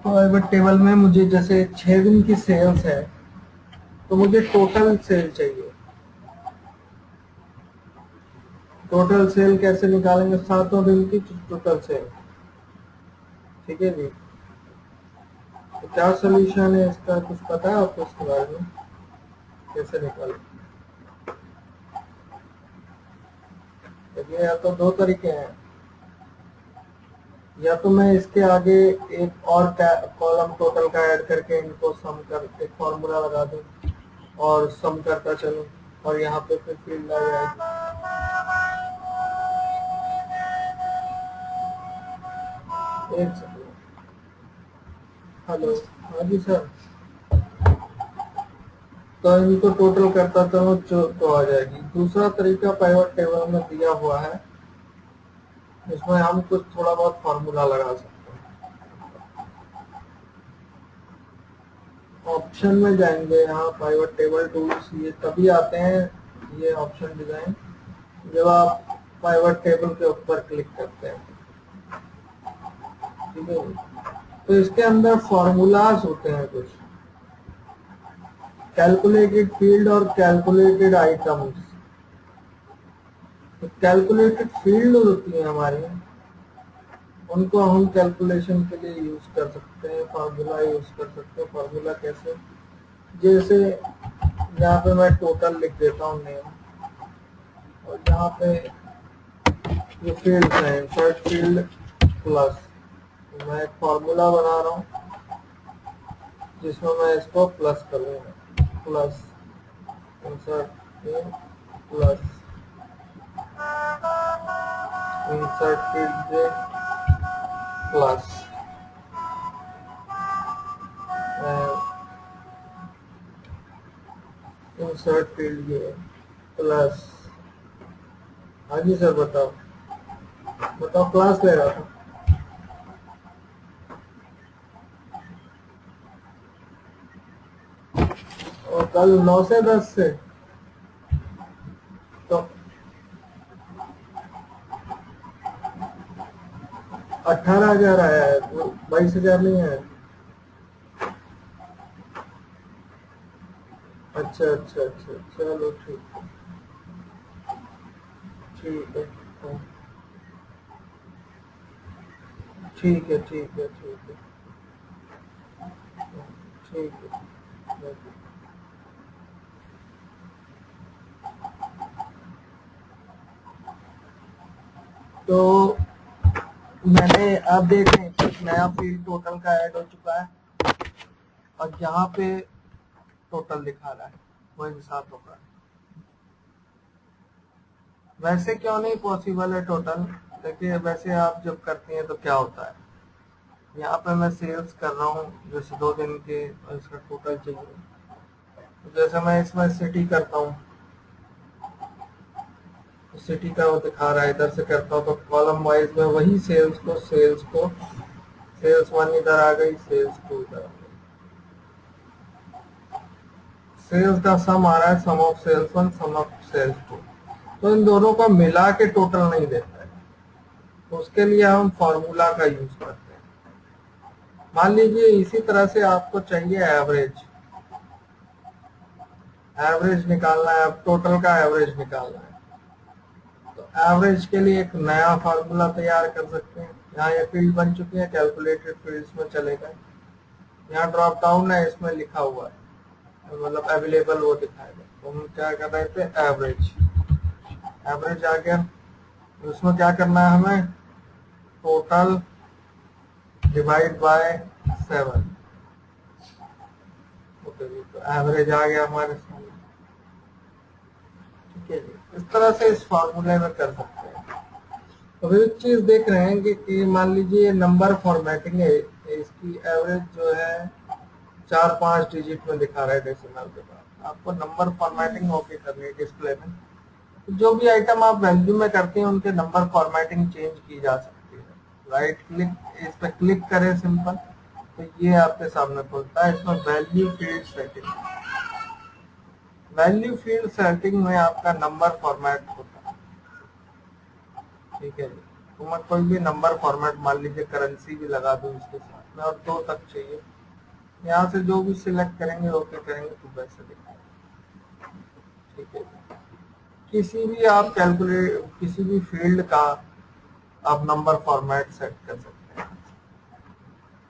Private table में मुझे जैसे 6 दिन की सेल्स है तो मुझे टोटल सेल चाहिए। टोटल सेल कैसे निकालेंगे? 7 दिन की टोटल सेल। ठीक है जी। तो क्या सोल्यूशन है इसका, कुछ पता है आपको इसके बारे में, कैसे निकालें? देखिए, या तो दो तरीके हैं, या तो मैं इसके आगे एक और कॉलम टोटल का ऐड करके इनको सम कर एक फॉर्मूला लगा दूं और सम करता चलूं, और यहाँ पे फिर फील्ड आ जाएगी। एक सेकंड। हेलो। हाँ जी सर। तो इनको टोटल करता चलो तो आ जाएगी। दूसरा तरीका पाइवट टेबल में दिया हुआ है, इसमें हम कुछ थोड़ा बहुत फॉर्मूला लगा सकते हैं। ऑप्शन में जाएंगे, यहाँ पाइवट टेबल टूल्स ये तभी आते हैं, ये ऑप्शन डिजाइन, जब आप पाइवट टेबल के ऊपर क्लिक करते हैं। ठीक है। तो इसके अंदर फॉर्मूलाज होते हैं कुछ, कैलकुलेटेड फील्ड और कैलकुलेटेड आइटम्स। तो कैलकुलेटेड फील्ड होती है हमारी, उनको हम कैलकुलेशन के लिए यूज कर सकते हैं, फार्मूला यूज कर सकते हैं। फार्मूला कैसे? जैसे यहाँ पे मैं टोटल लिख देता हूँ नेम, और यहाँ पे ये फील्ड है इंसर्ट फील्ड प्लस, मैं एक फार्मूला बना रहा हूँ जिसमें मैं इसको प्लस करूँगा। Plus insert field plus insert field J plus insert field ये प्लस। हाँ जी सर, बताओ बताओ, क्लास ले रहा था। और कल 9 से 10 से, तो 18,000 आया है, 22,000 नहीं है। अच्छा अच्छा अच्छा, चलो ठीक है। ठीक है। हाँ, ठीक है ठीक है ठीक है। ठीक है। तो मैंने आप देख रहे हैं एक नया फील्ड टोटल का ऐड हो चुका है, और यहाँ पे टोटल दिखा रहा है, वही के साथ होगा। वैसे क्यों नहीं पॉसिबल है टोटल? देखिए, वैसे आप जब करती हैं तो क्या होता है, यहाँ पे मैं सेल्स कर रहा हूँ जैसे 2 दिन के, और इसका टोटल चाहिए। तो जैसे मैं इसमें सिटी करता हूँ, सिटी का वो दिखा रहा है, इधर से करता हूँ तो कॉलम वाइज में वही सेल्स वन इधर आ गई, सेल्स टू इधर आ गई। सेल्स का सम आ रहा है, sum of cells one sum of cells two, तो इन दोनों का मिला के टोटल नहीं देता है। तो उसके लिए हम फॉर्मूला का यूज करते हैं। मान लीजिए इसी तरह से आपको चाहिए एवरेज, एवरेज निकालना है, अब टोटल का एवरेज निकालना है, तो एवरेज के लिए एक नया फार्मूला तैयार कर सकते हैं। यहाँ ये फील्ड बन चुकी है, कैलकुलेटेड फील्ड्स में चले गए। यहाँ ड्रॉप डाउन है, इसमें लिखा हुआ है, मतलब अवेलेबल वो दिखाएगा। तो हम क्या कर रहे थे, एवरेज, एवरेज आ गया। उसमें क्या करना है हमें, टोटल डिवाइड बाय 7। ओके जी, तो एवरेज आ गया हमारे सामने। ठीक है जी, इस तरह से इस फॉर्मूले में कर सकते हैं। अभी एक चीज देख रहे हैं कि मान लीजिए नंबर फॉर्मेटिंग है, इसकी एवरेज जो है 4-5 डिजिट में दिखा रहा है डेसिमल के बाद। आपको नंबर फॉर्मेटिंग ओके करनी है डिस्प्ले में। तो जो भी आइटम आप वैल्यू में करते हैं उनके नंबर फॉर्मेटिंग चेंज की जा सकती है। राइट क्लिक, इस पर क्लिक करें सिंपल, तो ये आपके सामने खुलता है। इसमें value field setting, value field setting में आपका नंबर फॉर्मेट होता है। ठीक है जी। तो मैं कोई भी नंबर फॉर्मेट, मान लीजिए करेंसी भी लगा दूं इसके साथ में, और 2 तक चाहिए, यहाँ से जो भी सिलेक्ट करेंगे ओके करेंगे तो वैसे दिखाएगा। ठीक है, किसी भी आप कैलकुलेट, किसी भी फील्ड का आप नंबर फॉर्मेट सेट कर सकते हैं।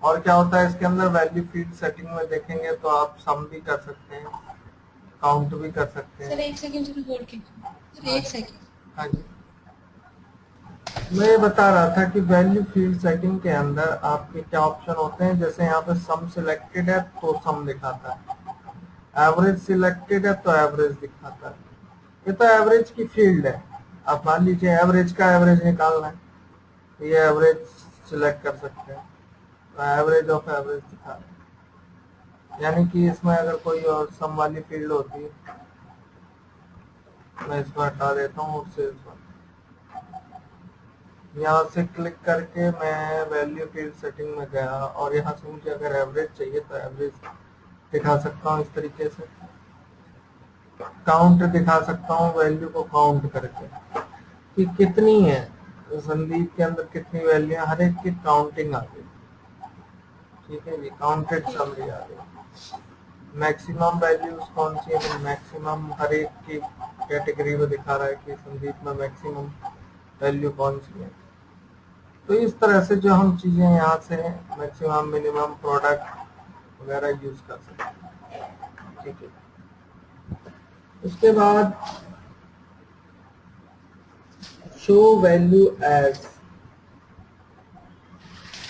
और क्या होता है इसके अंदर, वैल्यू फील्ड सेटिंग में देखेंगे तो आप सम भी कर सकते हैं, काउंट भी कर सकते हैं। सर 1 सेकंड जरूर होल्ड कीजिए सर, 1 सेकंड। हाँ जी, मैं ये बता रहा था कि वैल्यू फील्ड सेटिंग के अंदर आपके क्या ऑप्शन होते हैं। जैसे यहाँ पे सम सिलेक्टेड है तो सम दिखाता है, एवरेज सिलेक्टेड है तो एवरेज दिखाता है। ये तो एवरेज की फील्ड है। आप मान लीजिए एवरेज का एवरेज निकालना है, तो ये एवरेज सिलेक्ट कर सकते हैं, तो एवरेज ऑफ एवरेज दिखा रहे हैं। यानी कि इसमें अगर कोई और सम वाली फील्ड होती है, मैं इसको हटा देता हूँ, उससे यहाँ से क्लिक करके मैं वैल्यू फील्ड सेटिंग में गया और यहाँ से मुझे अगर एवरेज चाहिए तो एवरेज दिखा सकता हूँ। इस तरीके से काउंट दिखा सकता हूँ, वैल्यू को काउंट करके कि कितनी है, संदीप के अंदर कितनी वैल्यू है, हर एक की काउंटिंग आ गई। ठीक है जी, काउंटेड समरी आ गई। मैक्सिमम वैल्यूज कौन सी है, तो मैक्सिमम हर एक की कैटेगरी में दिखा रहा है कि संदीप में मैक्सिमम वैल्यू कौन सी है। तो इस तरह से जो हम चीजें यहाँ से मैक्सिमम, मिनिमम, प्रोडक्ट वगैरह यूज कर सकते हैं। ठीक है, उसके बाद show value as.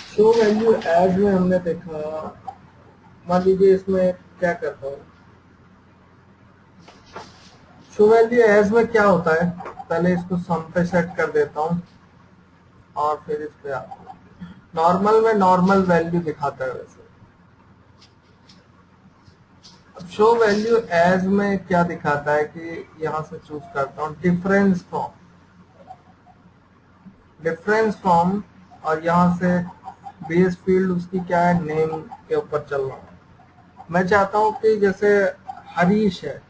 Show value as में हमने देखा, मान लीजिए इसमें क्या करता हूँ, शो वैल्यू एज में क्या होता है, पहले इसको सम पे सेट कर देता हूँ और फिर इस पे आता हूँ। नॉर्मल में नॉर्मल वैल्यू दिखाता है वैसे। अब शो वैल्यू एज में क्या दिखाता है कि यहाँ से चूज करता हूँ डिफरेंस फ्रॉम, डिफरेंस फ्रॉम, और यहाँ से बेस फील्ड उसकी क्या है, नेम के ऊपर चल रहा है। मैं चाहता हूँ कि जैसे हरीश है,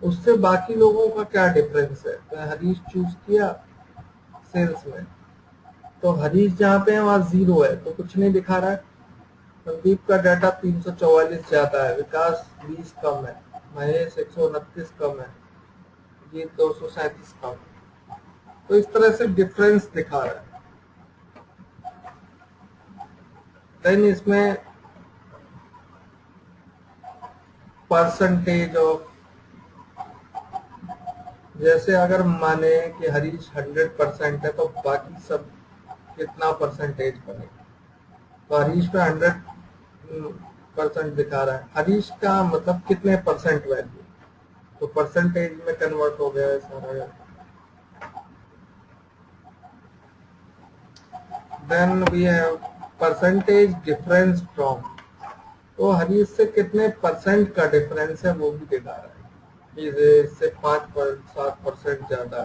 उससे बाकी लोगों का क्या डिफरेंस है। तो हरीश चूज किया सेल्स में, तो हरीश जहाँ पे है वहाँ 0 है तो कुछ नहीं दिखा रहा है। संदीप का डाटा 344 ज्यादा है, विकास 20 कम है, महेश 129 कम है, ये 237 कम है। तो इस तरह से डिफरेंस दिखा रहा है। देन इसमें परसेंटेज ऑफ, जैसे अगर माने कि हरीश 100% है तो बाकी सब कितना परसेंटेज बनेगा। तो हरीश पे 100% दिखा रहा है, हरीश का मतलब कितने परसेंट वैल्यू, तो परसेंटेज में कन्वर्ट हो गया है सारा। Then we have percentage difference from, तो हरीश से कितने परसेंट का डिफरेंस है वो भी दिखा रहा है, इससे 5-7% ज्यादा।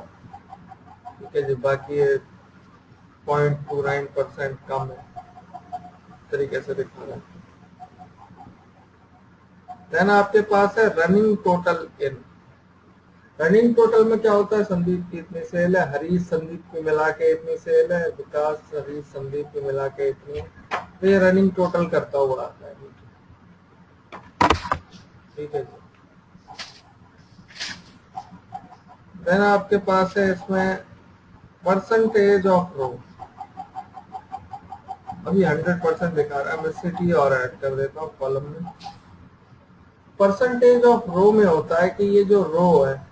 ठीक है जी, बाकी 0.29% कम है, इस तरीके से दिखा रहा है। देन आपके पास है रनिंग टोटल इन। रनिंग टोटल में क्या होता है, संदीप की इतनी सेल है, हरीश संदीप को मिला के इतनी सेल है, विकास हरीश संदीप को मिला के इतनी, तो ये रनिंग टोटल करता हुआ आता है। ठीक है जी। देन आपके पास है इसमें परसेंटेज ऑफ रो, अभी 100% दिखा रहा है, मैं सिटी और ऐड कर देता हूँ कॉलम में। परसेंटेज ऑफ रो में होता है कि ये जो रो है,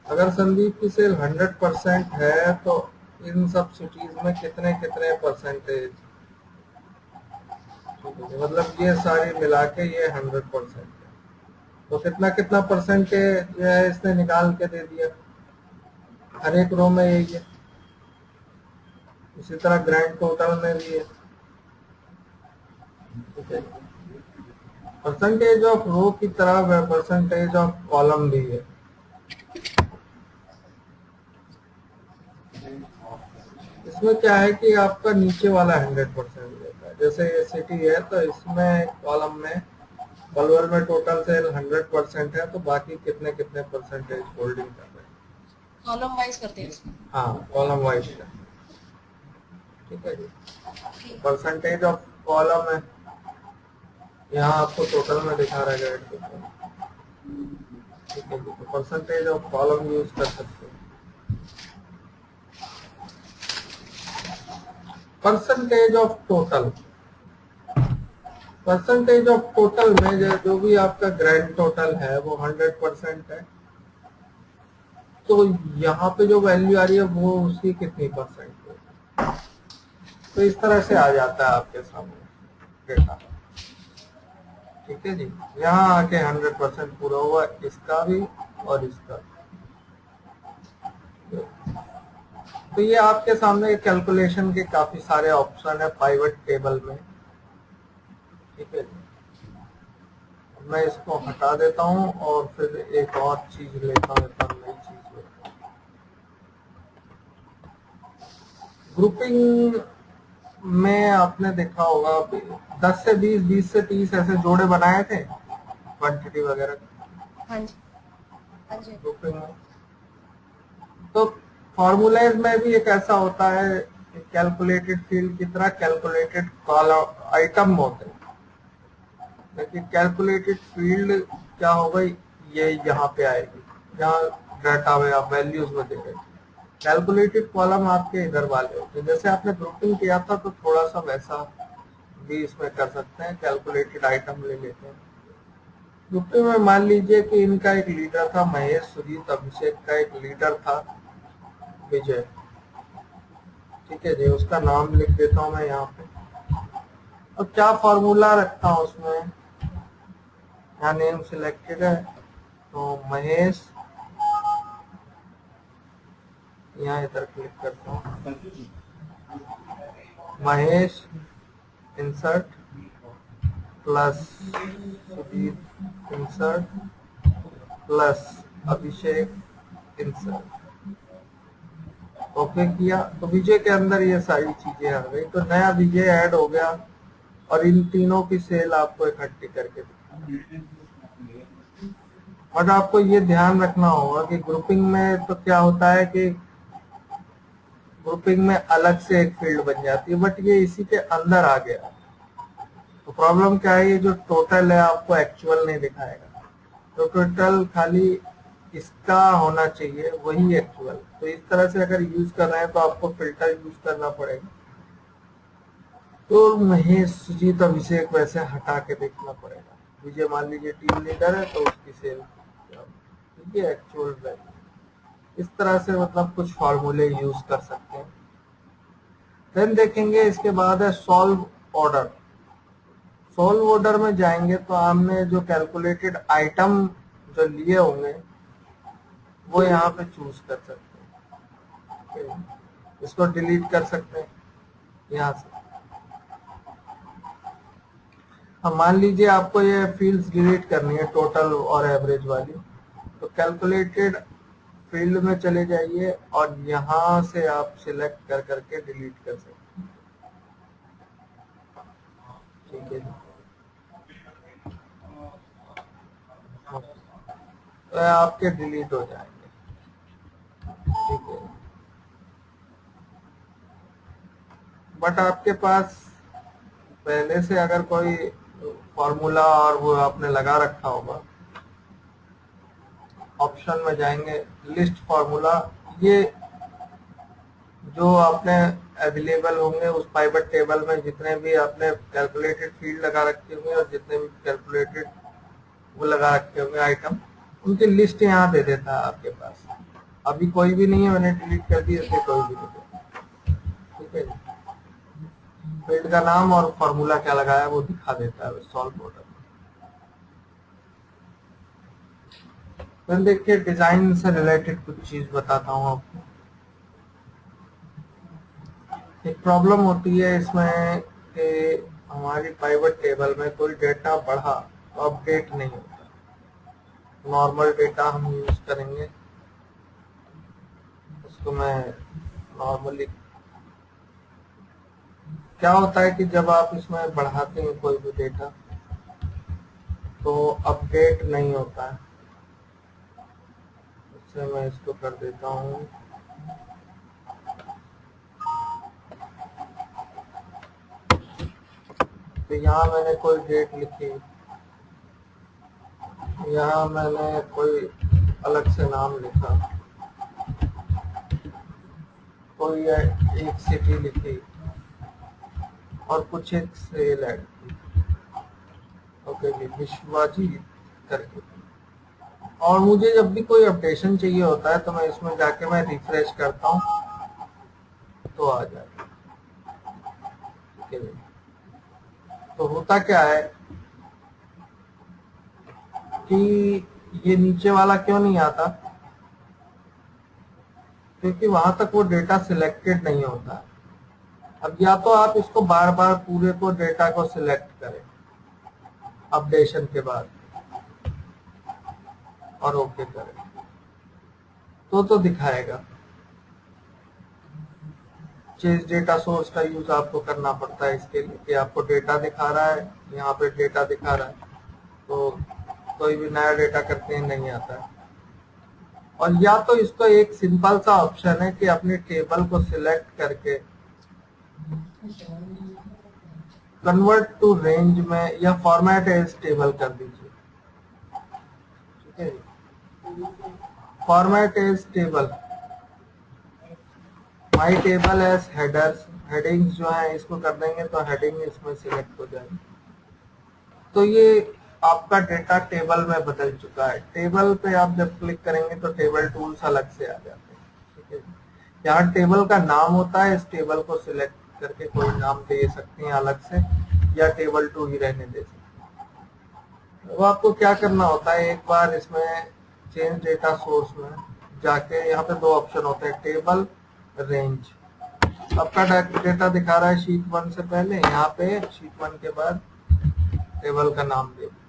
अगर संदीप की सेल 100% है तो इन सब सिटीज में कितने कितने परसेंटेज, मतलब ये सारी मिला के ये 100% है, तो कितना कितना परसेंटेज जो है इसने निकाल के दे दिया, हर एक रो में यही है। इसी तरह ग्रैंड टोटल में भी है। ठीक है, परसेंटेज ऑफ रो की तरह परसेंटेज ऑफ कॉलम भी है। इसमें क्या है कि आपका नीचे वाला 100% देता है, जैसे ये सिटी है तो इसमें कॉलम में बलवर में टोटल सेल 100% है, तो बाकी कितने कितने परसेंटेज होल्डिंग कर रहे हैं। कॉलम वाइज करते हैं इसमें। हाँ, कॉलम वाइज है। ठीक है जी। परसेंटेज ऑफ कॉलम है, यहाँ आपको टोटल में दिखा रहा है। ठीक है जी, तो परसेंटेज ऑफ कॉलम यूज कर सकते हैं। Percentage of total, percentage of total में जो भी आपका ग्रैंड टोटल है वो 100% है, तो यहाँ पे जो वैल्यू आ रही है वो उसकी कितनी परसेंट है, तो इस तरह से आ जाता है आपके सामने डेटा। ठीक है जी, यहाँ आके 100% पूरा हुआ, इसका भी और इसका भी। तो ये आपके सामने कैलकुलेशन के काफी सारे ऑप्शन है पाइवट टेबल में। ठीक है, मैं इसको हटा देता हूँ और फिर एक और चीज लेता हूँ, एक और नई चीज लेता हूँ। ग्रुपिंग में आपने देखा होगा 10 से 20, 20 से 30 ऐसे जोड़े बनाए थे क्वांटिटी वगैरह। हाँ जी, हाँ जी। ग्रुपिंग में तो फॉर्मूलाइज में भी एक ऐसा होता है कैलकुलेटेड फील्ड की तरह कैलकुलेटेड कॉलम आइटम होते हैं, लेकिन कैलकुलेटेड फील्ड क्या होगा, ये यहाँ पे आएगी, जहाँ डाटा में आप वैल्यूज में दे रहे हैं। कैलकुलेटेड कॉलम आपके इधर वाले होते हैं, जैसे आपने ग्रुपिंग किया था तो थोड़ा सा वैसा भी इसमें कर सकते हैं। कैलकुलेटेड आइटम ले लेते हैं। ग्रुपिंग में मान लीजिए कि इनका एक लीडर था महेश, सुजीत, अभिषेक का एक लीडर था विजय। ठीक है जी, उसका नाम लिख देता हूँ मैं यहाँ पे। और क्या फॉर्मूला रखता हूँ उसमें, यहाँ नेम सिलेक्टेड है तो महेश, यहाँ इधर क्लिक करता हूँ, Mahesh insert plus Sujit insert plus Abhishek insert. Okay किया तो विजय के अंदर ये सारी चीजें आ गई, तो नया विजय ऐड हो गया और इन तीनों की सेल आपको इकट्ठी करके दी। बट आपको ये ध्यान रखना होगा कि ग्रुपिंग में तो क्या होता है कि ग्रुपिंग में अलग से एक फील्ड बन जाती है, बट ये इसी के अंदर आ गया। तो प्रॉब्लम क्या है, ये जो टोटल है आपको एक्चुअल नहीं दिखाएगा, तो टोटल खाली इसका होना चाहिए वही एक्चुअल। तो इस तरह से अगर यूज कर रहे हैं तो आपको फिल्टर यूज करना पड़ेगा। तो महेश, सुजीत, अभिषेक वैसे हटा के देखना पड़ेगा। विजय मान लीजिए टीम लीडर है तो उसकी सेल ये एक्चुअल वैल्यू, इस तरह से मतलब कुछ फॉर्मूले यूज कर सकते हैं। देन देखेंगे इसके बाद है सॉल्व ऑर्डर। सॉल्व ऑर्डर में जाएंगे तो हमने जो कैलकुलेटेड आइटम जो लिए होंगे वो यहाँ पे चूज कर सकते हैं, इसको डिलीट कर सकते हैं यहाँ से। अब मान लीजिए आपको ये फील्ड्स डिलीट करनी है, टोटल और एवरेज वाली, तो कैलकुलेटेड फील्ड में चले जाइए और यहाँ से आप सिलेक्ट कर करके डिलीट कर सकते हैं। ठीक है जी, तो आपके डिलीट हो जाएंगे। ठीक है, बट आपके पास पहले से अगर कोई फॉर्मूला और वो आपने लगा रखा होगा, ऑप्शन में जाएंगे, लिस्ट फॉर्मूला, ये जो आपने अवेलेबल होंगे उस पाइवट टेबल में, जितने भी आपने कैलकुलेटेड फील्ड लगा रखे होंगे और जितने भी कैलकुलेटेड वो लगा रखे होंगे आइटम, उनकी लिस्ट यहाँ दे देता है आपके पास। अभी कोई भी नहीं है, मैंने डिलीट कर दिया, इसलिए कोई भी नहीं। ठीक है, फील्ड का नाम और फॉर्मूला क्या लगाया वो दिखा देता है सॉल्व ऑर्डर। फिर देखिए डिजाइन से रिलेटेड कुछ चीज बताता हूँ आपको। एक प्रॉब्लम होती है इसमें कि हमारी पाइवट टेबल में कोई डेटा बढ़ा तो अपडेट नहीं होता। नॉर्मल डेटा हम यूज करेंगे, उसको मैं नॉर्मली, क्या होता है कि जब आप इसमें बढ़ाते हैं कोई भी डेटा तो अपडेट नहीं होता है, से मैं इसको कर देता हूँ। तो यहाँ मैंने कोई डेट लिखी, यहाँ मैंने कोई अलग से नाम लिखा, कोई एक सिटी लिखी और कुछ एक सेल ऐड की। ओके जी, विश्वजीत करके। और मुझे जब भी कोई अपडेशन चाहिए होता है तो मैं इसमें जाके मैं रिफ्रेश करता हूँ तो आ जाएगा। ठीक है जी। तो होता क्या है कि ये नीचे वाला क्यों नहीं आता, क्योंकि वहां तक वो डेटा सिलेक्टेड नहीं होता है। अब या तो आप इसको बार बार पूरे को डेटा को सिलेक्ट करें अपडेशन के बाद और ओके करें तो दिखाएगा। चेंज डेटा सोर्स का यूज आपको करना पड़ता है इसके लिए कि आपको डेटा दिखा रहा है, यहाँ पे डेटा दिखा रहा है, तो कोई भी नया डेटा करते हैं नहीं आता है। और या तो इसको एक सिंपल सा ऑप्शन है कि अपनी टेबल को सिलेक्ट करके कन्वर्ट टू रेंज में या फॉर्मेट एज टेबल कर दीजिए। ठीक है, format as table, my table has headers, headings जो है इसको कर देंगे तो हेडिंग इसमें सिलेक्ट हो जाएगी। तो ये आपका डेटा टेबल में बदल चुका है। टेबल पे आप जब क्लिक करेंगे तो टेबल टूल्स अलग से आ जाते हैं। ठीक है, यहाँ टेबल का नाम होता है, इस टेबल को सिलेक्ट करके कोई नाम दे सकते हैं अलग से या टेबल टू ही रहने दे सकते हैं। वो आपको क्या करना होता है, एक बार इसमें चेंज डेटा सोर्स में जाके यहाँ पे दो ऑप्शन होते हैं, टेबल, रेंज। आपका डेटा दिखा रहा है शीट 1 से पहले, यहाँ पे शीट 1 के बाद टेबल का नाम दे दीजिए।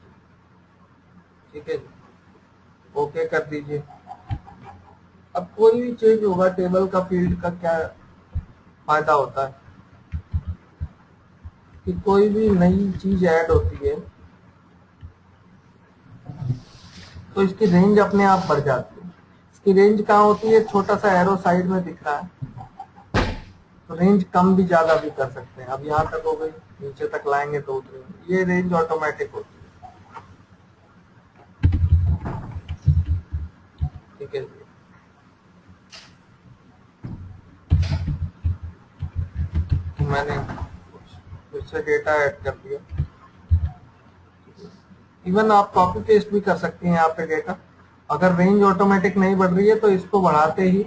ठीक है जी, ओके कर दीजिए। अब कोई भी चेंज होगा टेबल का फील्ड का क्या फायदा होता है कि कोई भी नई चीज ऐड होती है तो इसकी रेंज अपने आप बढ़ जाती है। इसकी रेंज कहाँ होती है, छोटा सा एरो साइड में दिख रहा है, तो रेंज कम भी ज्यादा भी कर सकते हैं। अब यहाँ तक हो गई, नीचे तक लाएंगे तो उतरेंगे, ये रेंज ऑटोमेटिक होती है। ठीक है जी, मैंने फिर से डेटा ऐड कर दिया। इवन आप कॉपी पेस्ट भी कर सकते हैं यहाँ पे डेटा। अगर रेंज ऑटोमेटिक नहीं बढ़ रही है तो इसको बढ़ाते ही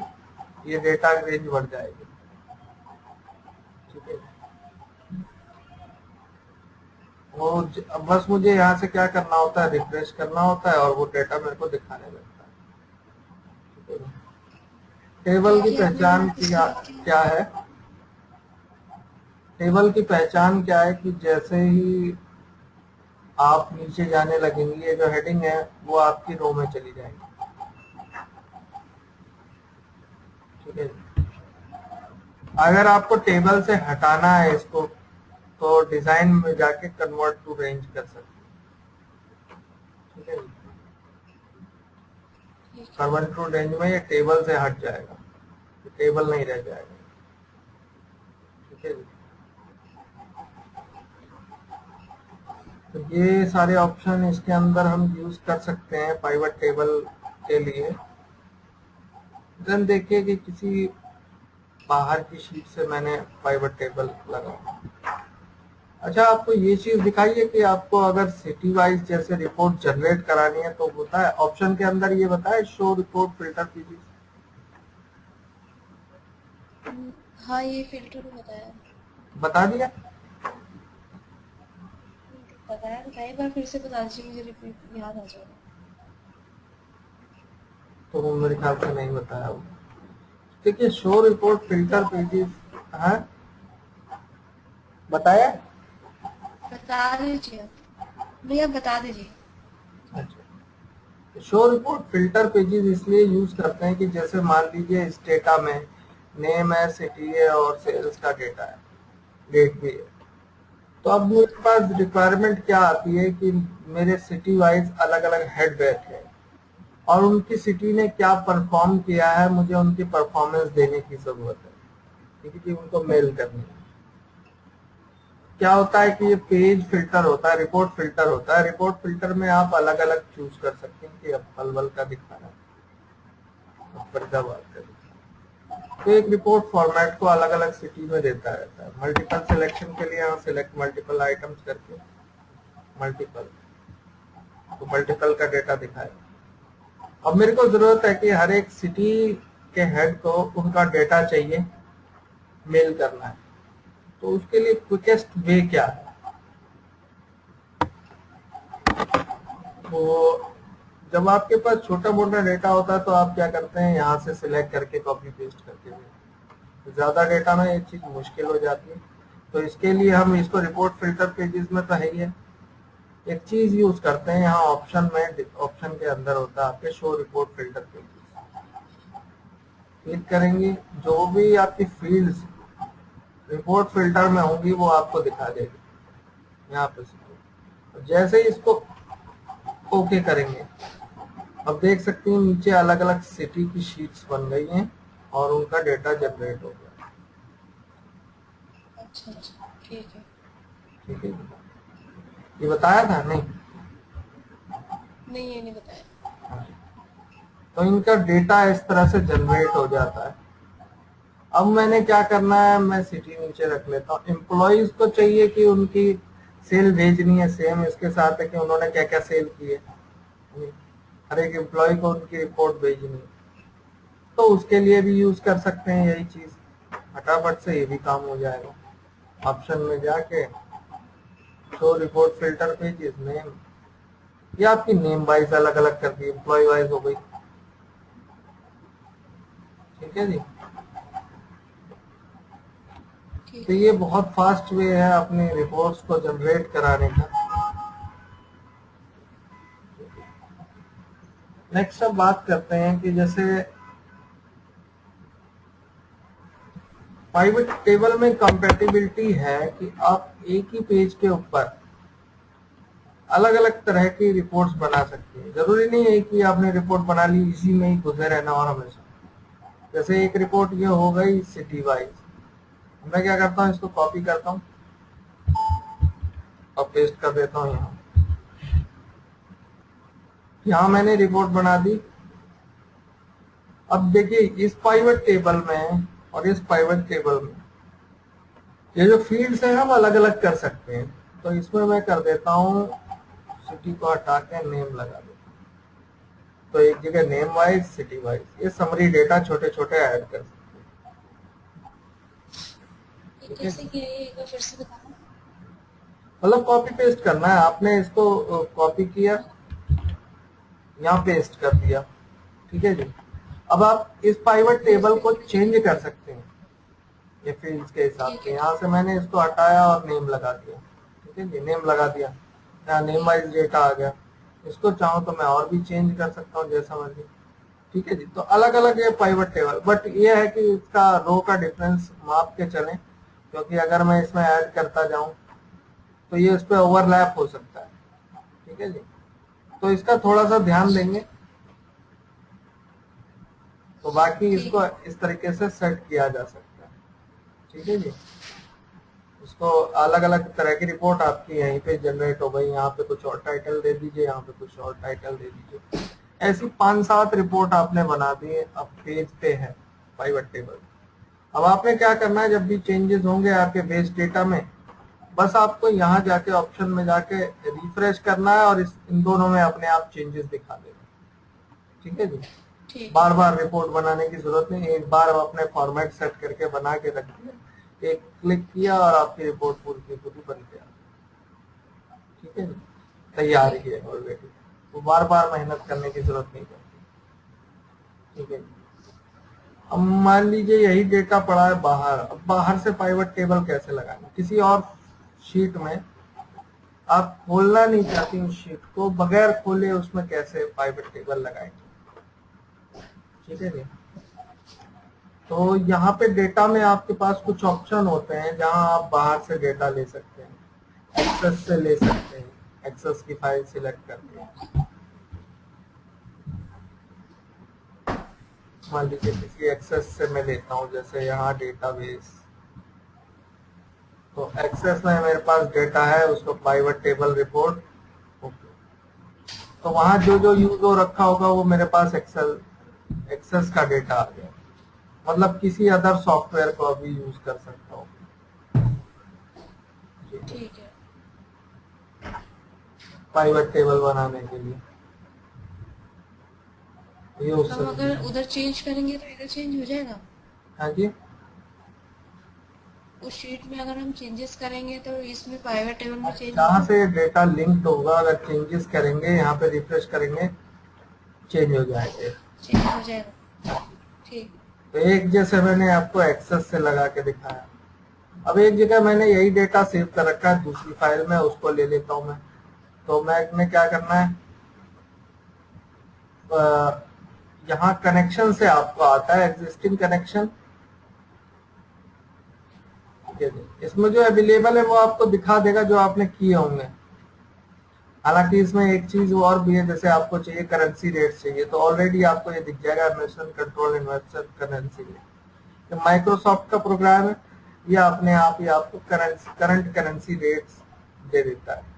ये डेटा रेंज बढ़ जाएगी। ठीक है, वो बस मुझे यहाँ से क्या करना होता है, रिफ्रेश करना होता है और वो डेटा मेरे को दिखाने लगता है। ठीक है, टेबल की पहचान क्या है, टेबल की पहचान क्या है कि जैसे ही आप नीचे जाने लगेंगे ये जो हेडिंग है वो आपकी रो में चली जाएगी। ठीक है, अगर आपको टेबल से हटाना है इसको तो डिजाइन में जाके कन्वर्ट टू रेंज कर सकते हैं। ठीक है, कन्वर्ट टू रेंज में ये टेबल से हट जाएगा, टेबल नहीं रह जाएगा। ठीक है, तो ये सारे ऑप्शन इसके अंदर हम यूज कर सकते हैं पाइवट टेबल के लिए। देन देखिए कि किसी बाहर की शीट से मैंने पाइवट टेबल लगाया। अच्छा, आपको ये चीज दिखाई है कि आपको अगर सिटी वाइज जैसे रिपोर्ट जनरेट करानी है तो होता है ऑप्शन के अंदर ये बताया शो रिपोर्ट फिल्टर कीजिए। हाँ, ये फिल्टर बताया बता दिया, बताया था, एक बार फिर से बता दीजिए, मुझे रिपीट याद आ जाएगा। तो वो मेरे ख्याल से नहीं बताया वो। देखिए शो रिपोर्ट फिल्टर पेजेस है, बताया, बता दीजिए भैया, बता दीजिए। अच्छा, शो रिपोर्ट फिल्टर पेजेस इसलिए यूज करते हैं कि जैसे मान लीजिए इस डेटा में नेम है, सिटी है और सेल्स का डेटा है, डेट भी है। तो अब मेरे पास रिक्वायरमेंट क्या आती है कि मेरे सिटी वाइज अलग अलग हेड बैठे हैं। और उनकी सिटी ने क्या परफॉर्म किया है, मुझे उनकी परफॉर्मेंस देने की जरूरत है, ठीक है कि उनको मेल करनी है। क्या होता है कि ये पेज फिल्टर होता है, रिपोर्ट फिल्टर होता है। रिपोर्ट फिल्टर में आप अलग अलग चूज कर सकते हैं कि अब पलवल का दिखाना है, फरीदाबाद का दिखाना है। तो एक रिपोर्ट फॉर्मेट को अलग अलग सिटी में देता रहता है। मल्टीपल सिलेक्शन के लिए यहाँ सिलेक्ट मल्टीपल आइटम्स करके मल्टीपल, तो मल्टीपल का डेटा दिखाएगा। अब मेरे को जरूरत है कि हर एक सिटी के हेड को उनका डेटा चाहिए, मेल करना है। तो उसके लिए क्विकेस्ट वे क्या है, तो जब आपके पास छोटा मोटा डेटा होता है तो आप क्या करते हैं, यहाँ से सिलेक्ट करके कॉपी पेस्ट करके, तो ज्यादा डेटा में ये चीज मुश्किल हो जाती है। तो इसके लिए हम इसको रिपोर्ट फिल्टर पेजेस में तो है ही है, एक चीज यूज करते हैं यहाँ ऑप्शन में, ऑप्शन के अंदर होता है आपके show report filter pages. Click करेंगे, जो भी आपकी फील्ड्स रिपोर्ट फिल्टर में होंगी वो आपको दिखा देगी यहाँ पे से। जैसे ही इसको ओके करेंगे, अब देख सकते हैं नीचे अलग अलग सिटी की शीट्स बन गई हैं और उनका डेटा जनरेट हो गया। अच्छा अच्छा, ठीक है। ठीक है, ये बताया था नहीं? नहीं, ये नहीं बताया। तो इनका डेटा इस तरह से जनरेट हो जाता है। अब मैंने क्या करना है, मैं सिटी नीचे रख लेता हूँ। एम्प्लॉइज को चाहिए कि उनकी सेल भेजनी है, सेम इसके साथ है कि उन्होंने क्या क्या सेल की है, हर एक एम्प्लॉय को उनकी रिपोर्ट भेजनी है। तो उसके लिए भी यूज कर सकते हैं यही चीज, फटाफट से ये भी काम हो जाएगा। ऑप्शन में जाके show report filter pages name, या आपकी नेम वाइज अलग अलग कर दी, एम्प्लॉय वाइज हो गई। ठीक है जी। ठीक तो है। ये बहुत फास्ट वे है अपने रिपोर्ट्स को जनरेट कराने का। नेक्स्ट अब बात करते हैं कि जैसे पाइवट टेबल में कंपैटिबिलिटी है कि आप एक ही पेज के ऊपर अलग अलग तरह की रिपोर्ट्स बना सकते हैं। जरूरी नहीं है कि आपने रिपोर्ट बना ली इसी में ही घुसे रहना और हमेशा। जैसे एक रिपोर्ट ये हो गई सिटी वाइज, मैं क्या करता हूँ, इसको कॉपी करता हूँ और पेस्ट कर देता हूँ यहाँ। यहाँ मैंने रिपोर्ट बना दी। अब देखिए इस पाइवट टेबल में और इस पाइवट टेबल में ये जो फील्ड्स हैं हम अलग अलग कर सकते हैं। तो इसमें मैं कर देता हूँ, सिटी को हटा के नेम लगा देता हूँ। तो एक जगह नेम वाइज, सिटी वाइज, ये समरी डेटा छोटे छोटे ऐड कर सकते हैं। ये ठीक है, कैसे किया, ये एक बार फिर से बताना। मतलब कॉपी पेस्ट करना है आपने, इसको कॉपी किया, यहाँ पेस्ट कर दिया। ठीक है जी। अब आप इस पाइवट टेबल को चेंज कर सकते हैं ये फील्ड्स के हिसाब ठीक से। है। यहाँ से मैंने इसको हटाया और नेम लगा दिया। ठीक है जी, नेम लगा दिया, यहाँ नेम वाइज डेटा आ गया। इसको चाहूँ तो मैं और भी चेंज कर सकता हूँ जैसा मर्जी। ठीक है जी। तो अलग अलग ये पाइवट टेबल, बट ये है कि इसका रो का डिफरेंस माप के चलें, क्योंकि अगर मैं इसमें ऐड करता जाऊं तो ये इस पे ओवरलैप हो सकता है। ठीक है जी, तो इसका थोड़ा सा ध्यान देंगे। तो बाकी ठीक इसको है। इस तरीके से सेट किया जा सकता है। ठीक है जी। इसको अलग अलग तरह की रिपोर्ट आपकी यहीं पे जनरेट हो गई। यहाँ पे कुछ और टाइटल दे दीजिए, यहाँ पे कुछ और टाइटल दे दीजिए। ऐसी 5-7 रिपोर्ट आपने बना दी, अब पेज पे है पाइवट टेबल। अब आपने क्या करना है, जब भी चेंजेस होंगे आपके बेस डेटा में, बस आपको यहाँ जाके ऑप्शन में जाके रिफ्रेश करना है और इन दोनों में अपने आप चेंजेस दिखा देगा। ठीक है जी। ठीक बार बार रिपोर्ट बनाने की जरूरत नहीं, एक बार अपने फॉर्मेट सेट करके बना के रख दिया, एक क्लिक किया और आपकी रिपोर्ट पूरी की पूरी बन गया। ठीक है जी, तैयार ही है ऑलरेडी, तो बार बार मेहनत करने की जरूरत नहीं पड़ती। ठीक है, अब मान लीजिए यही डेटा पड़ा है बाहर। अब बाहर से पाइवट टेबल कैसे लगाएंगे, किसी और शीट में आप खोलना नहीं चाहती उस शीट को, बगैर खोले उसमें कैसे पाइवट टेबल लगाएंगे। ठीक है जी। तो यहाँ पे डेटा में आपके पास कुछ ऑप्शन होते हैं जहाँ आप बाहर से डेटा ले सकते हैं, एक्सेस से ले सकते हैं, एक्सेस की फाइल सिलेक्ट करके। मान लीजिए किसी एक्सेस से मैं लेता हूँ, जैसे यहाँ डेटाबेस, तो एक्सेस में मेरे पास डेटा है, उसको पाइवट टेबल रिपोर्ट, तो वहां जो जो यूज हो रखा होगा वो मेरे पास एक्सेस का डेटा आ गया। मतलब किसी अदर सॉफ्टवेयर को अभी यूज कर सकता हूँ। ठीक है। पाइवट टेबल बनाने के लिए ये उससे हम अगर उधर चेंज करेंगे तो इधर चेंज हो जाएगा। हाँ जी, उस शीट में अगर हम चेंजेस करेंगे तो इसमें प्राइवेट टेबल में चेंज जहाँ होगा। से डेटा लिंक्ड होगा अगर चेंजेस करेंगे, यहाँ पे रिफ्रेश करेंगे, चेंज हो जाएंगे। चेंज हो जाएगा। ठीक। तो एक जैसे मैंने आपको एक्सेस से लगा के दिखाया, अब एक जगह मैंने यही डेटा सेव कर रखा है दूसरी फाइल में, उसको ले लेता हूँ मैं। तो मैं क्या करना है, यहाँ कनेक्शन से आपको आता है एग्जिस्टिंग कनेक्शन, इसमें जो अवेलेबल है वो आपको दिखा देगा जो आपने किए होंगे। हालांकि इसमें एक चीज और भी है, जैसे आपको चाहिए करेंसी रेट चाहिए तो ऑलरेडी आपको ये दिख जाएगा, national control investor currency rate. ये माइक्रोसॉफ्ट का प्रोग्राम है, ये अपने आप ही आपको करंट करेंसी रेट्स दे देता है।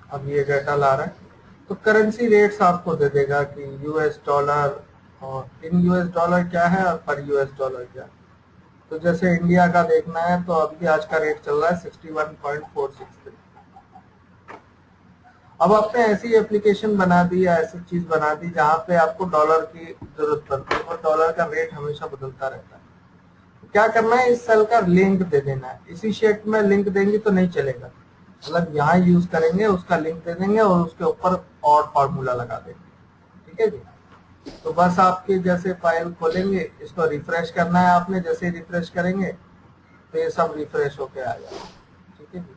अब ये डाटा ला रहा है तो करेंसी रेट्स आपको दे देगा कि यूएस डॉलर, और इन यूएस डॉलर क्या है और पर यूएस डॉलर क्या है। तो जैसे इंडिया का देखना है तो अभी आज का रेट चल रहा है 61.463। अब आपने ऐसी एप्लीकेशन बना दी या ऐसी चीज बना दी जहां पे आपको डॉलर की जरूरत पड़ती है और डॉलर का रेट हमेशा बदलता रहता है। तो क्या करना है, इस सेल का लिंक दे देना है। इसी शीट में लिंक देंगे तो नहीं चलेगा, मतलब यहाँ यूज करेंगे उसका लिंक दे देंगे और उसके ऊपर और फॉर्मूला लगा देंगे। ठीक है जी। तो बस आपके जैसे फाइल खोलेंगे, इसको रिफ्रेश करना है आपने, जैसे रिफ्रेश करेंगे तो ये सब रिफ्रेश होके आ जाएगा। ठीक है जी,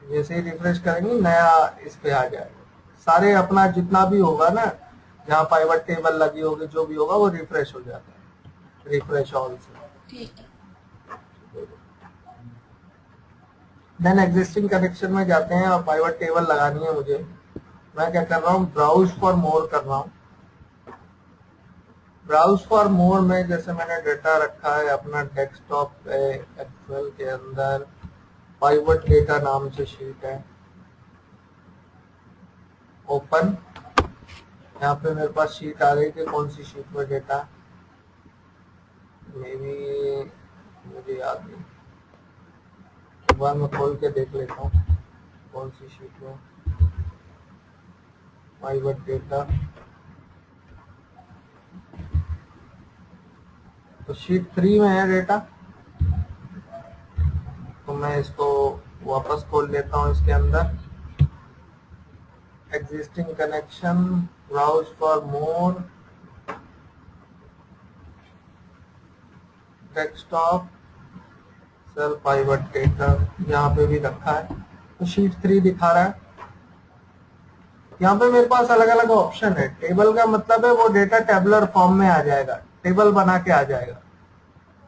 जैसे ही रिफ्रेश करेंगे नया इस पे आ जाएगा। सारे अपना जितना भी होगा ना, जहाँ पाइवट टेबल लगी होगी जो भी होगा वो रिफ्रेश हो जाता है, रिफ्रेश ऑल से। ठीक है। देन एग्जिस्टिंग कनेक्शन में जाते हैं और पाइवट टेबल लगानी है मुझे। मैं क्या कर रहा हूँ, ब्राउज फॉर मोर कर रहा हूँ। ब्राउज फॉर मोर में जैसे मैंने डेटा रखा है अपना डेस्कटॉप पे, एक्सेल के अंदर पाइवट डेटा नाम से शीट है, ओपन। यहाँ पे मेरे पास शीट आ गई कि कौन सी शीट में डेटा, मे बी मुझे याद नहीं, एक बार मैं खोल के देख लेता हूँ कौन सी शीट में पाइवट डेटा। तो शीट 3 में है डेटा, तो मैं इसको वापस खोल लेता हूँ। इसके अंदर existing connection, browse for more, desktop, sale pivot data, यहाँ पे भी रखा है। तो शीट 3 दिखा रहा है। यहाँ पे मेरे पास अलग अलग ऑप्शन है। टेबल का मतलब है वो डेटा टेबलर फॉर्म में आ जाएगा, टेबल बना के आ जाएगा।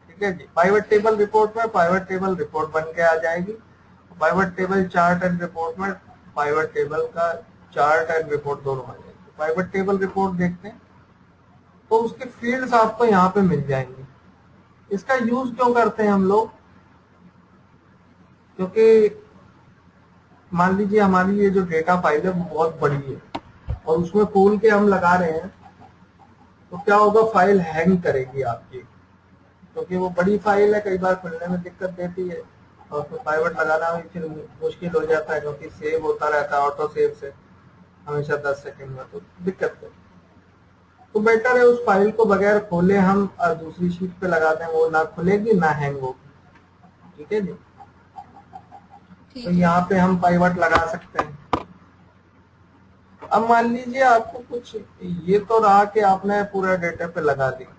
ठीक है जी, पाइवट टेबल रिपोर्ट में पाइवट टेबल रिपोर्ट बन के आ जाएगी। Pivot table chart and report में पाइवट टेबल का चार्ट एंड रिपोर्ट दोनों आ जाएगी। पाइवट टेबल रिपोर्ट देखते हैं तो उसके फील्ड्स आपको यहाँ पे मिल जाएंगे। इसका यूज क्यों करते हैं हम लोग, क्योंकि मान लीजिए हमारी ये जो डेटा फाइल है वो बहुत बड़ी है और उसमें खोल के हम लगा रहे हैं तो क्या होगा, फाइल हैंग करेगी आपकी, क्योंकि वो बड़ी फाइल है, कई बार खुलने में दिक्कत देती है और फिर पाइवट लगाना भी फिर मुश्किल हो जाता है, क्योंकि सेव होता रहता है ऑटो सेव से हमेशा 10 सेकंड में, तो दिक्कत है। तो बेटर है उस फाइल को बगैर खोले हम दूसरी शीट पे लगा दें, वो ना खुलेगी ना हैंग होगी। ठीक है जी, तो ठीक है। यहाँ पे हम पाइवट लगा सकते हैं। अब मान लीजिए आपको कुछ, ये तो रहा कि आपने पूरा डेटा पे लगा दिया,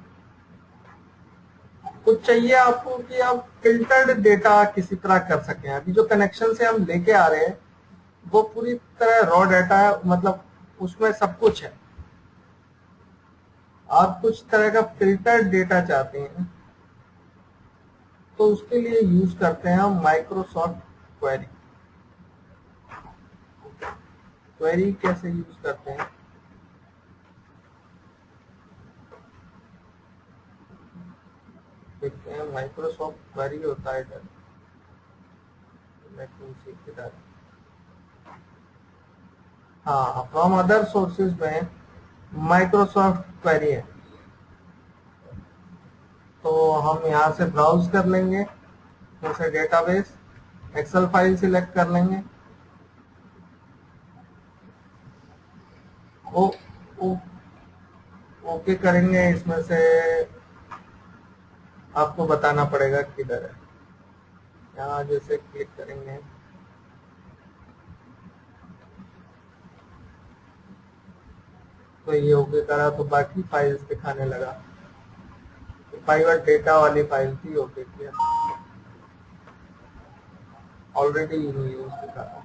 कुछ चाहिए आपको कि आप फिल्टर्ड डेटा किसी तरह कर सकें। अभी जो कनेक्शन से हम लेके आ रहे हैं वो पूरी तरह रॉ डेटा है, मतलब उसमें सब कुछ है। आप कुछ तरह का फिल्टर्ड डेटा चाहते हैं तो उसके लिए यूज करते हैं हम माइक्रोसॉफ्ट क्वेरी। क्वेरी कैसे यूज करते हैं? देखते हैं, माइक्रोसॉफ्ट क्वेरी होता है इधर। इधर हाँ, फ्रॉम अदर सोर्सेज में माइक्रोसॉफ्ट क्वेरी है, तो हम यहाँ से ब्राउज कर लेंगे, जैसे डेटाबेस एक्सेल फाइल सिलेक्ट कर लेंगे। ओ, ओ, ओके करेंगे, इसमें से आपको बताना पड़ेगा किधर है। यहाँ जैसे क्लिक करेंगे तो ये ओके करा, तो बाकी फाइल्स दिखाने लगा। तो पाइवेट डेटा वाली फाइल थी, ओके किया, ऑलरेडी यूज दिखा रहा।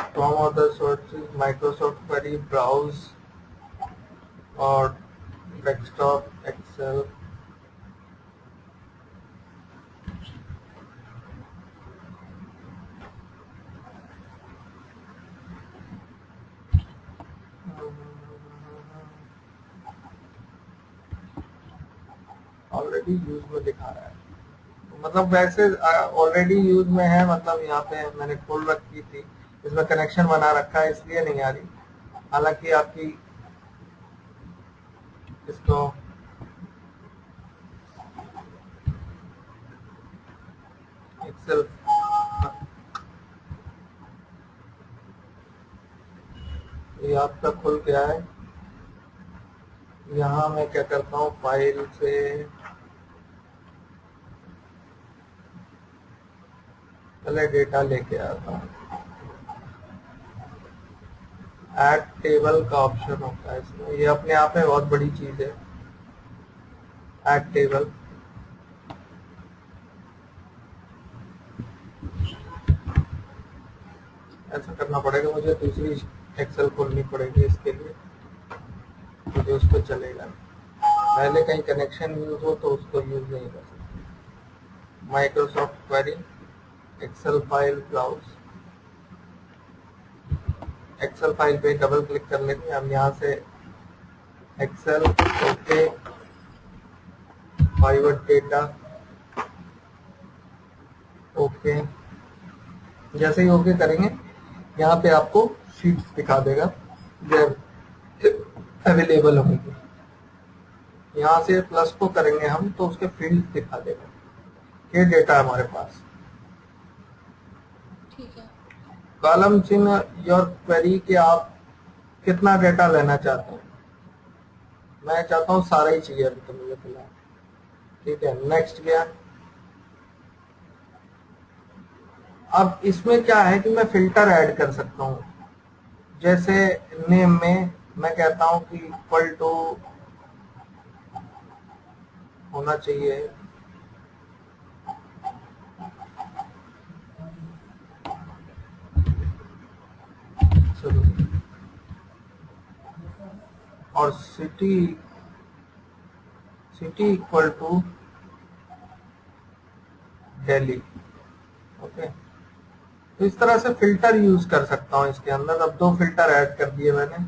From other sources Microsoft query, browse और डेस्कटॉप एक्सेल। ऑलरेडी यूज में दिखा रहा है, मतलब वैसे ऑलरेडी यूज में है, मतलब यहाँ पे मैंने खोल रखी थी, इसमें कनेक्शन बना रखा है, इसलिए नहीं आ रही। हालांकि आपकी इसको एक्सेल, ये आपका खुल गया है। यहाँ मैं क्या करता हूँ, फाइल से पहले डेटा लेके आता हूँ। ऐड टेबल का ऑप्शन होता है इसमें, ये अपने आप में बहुत बड़ी चीज है, ऐड टेबल। ऐसा करना पड़ेगा मुझे, दूसरी एक्सेल खोलनी पड़ेगी इसके लिए, मुझे उस पर चलेगा। पहले कहीं कनेक्शन यूज हो तो उसको यूज नहीं कर सकते। Microsoft query Excel file browse, Excel file पे डबल क्लिक कर लेंगे हम, यहाँ से Excel, okay, pivot data, okay. जैसे ही ओके करेंगे, यहाँ पे आपको शीट्स दिखा देगा जब अवेलेबल होंगी। यहाँ से प्लस को करेंगे हम तो उसके फील्ड दिखा देगा ये डेटा हमारे पास। ठीक है। कॉलम चिन्ह योर क्वेरी के आप कितना डेटा लेना चाहते हैं। मैं चाहता हूँ सारा ही चाहिए अभी तो मुझे फिलहाल। ठीक है, नेक्स्ट गया। अब इसमें क्या है कि मैं फिल्टर ऐड कर सकता हूँ, जैसे नेम में मैं कहता हूँ कि इक्वल टू होना चाहिए और city equal to Delhi. Okay, तो इस तरह से फिल्टर यूज कर सकता हूँ इसके अंदर। अब 2 फिल्टर ऐड कर दिए मैंने।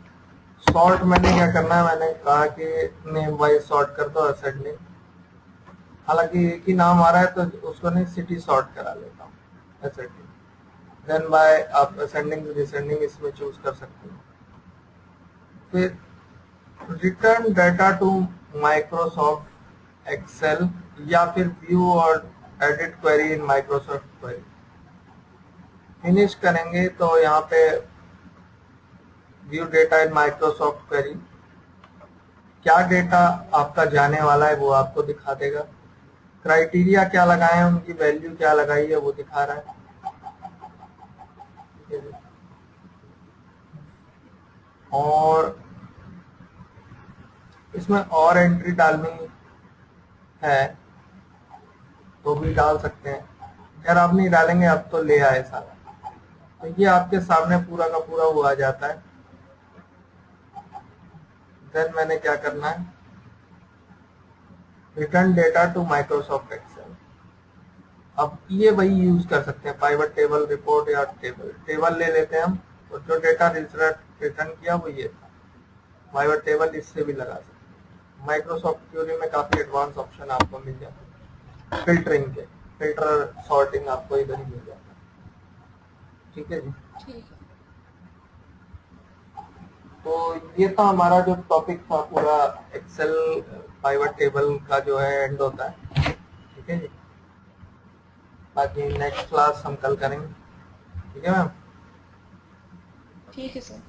सॉर्ट मैंने क्या करना है, मैंने कहा कि नेम वाइज सॉर्ट कर दो असेंडिंग। हालांकि एक ही नाम आ रहा है तो उसको नहीं, सिटी सॉर्ट करा लेता हूँ असेंडिंग। देन बाय आप असेंडिंग डिसेंडिंग इसमें चूज कर सकते हो। फिर return data to Microsoft Excel या फिर व्यू और edit query in Microsoft query. Finish करेंगे तो यहाँ पे view data in Microsoft query, क्या डेटा आपका जाने वाला है वो आपको दिखा देगा। क्राइटेरिया क्या लगाए हैं, उनकी वैल्यू क्या लगाई है वो दिखा रहा है। और इसमें और एंट्री डालनी है तो भी डाल सकते हैं, यार आप नहीं डालेंगे अब तो ले आए सारा। तो ये आपके सामने पूरा का पूरा वो आ जाता है। देन मैंने क्या करना है, return data to Microsoft Excel. अब ये वही यूज कर सकते हैं, पाइवट टेबल, रिपोर्ट या टेबल। टेबल ले लेते हैं हम, और जो डेटा रिटर्न किया वो ये था। पाइवट टेबल इससे भी लगा सकते हैं। माइक्रोसॉफ्ट क्यूरी में काफी एडवांस ऑप्शन आपको मिल जाते हैं फिल्टरिंग के, फिल्टर सॉर्टिंग आपको इधर ही मिल जाता है। ठीक है जी। ठीक है। तो ये था हमारा जो टॉपिक था पूरा, एक्सेल पाइवट टेबल का जो है एंड होता है। ठीक है जी। बाकी नेक्स्ट क्लास हम कल करेंगे। ठीक है मैम। ठीक है सर।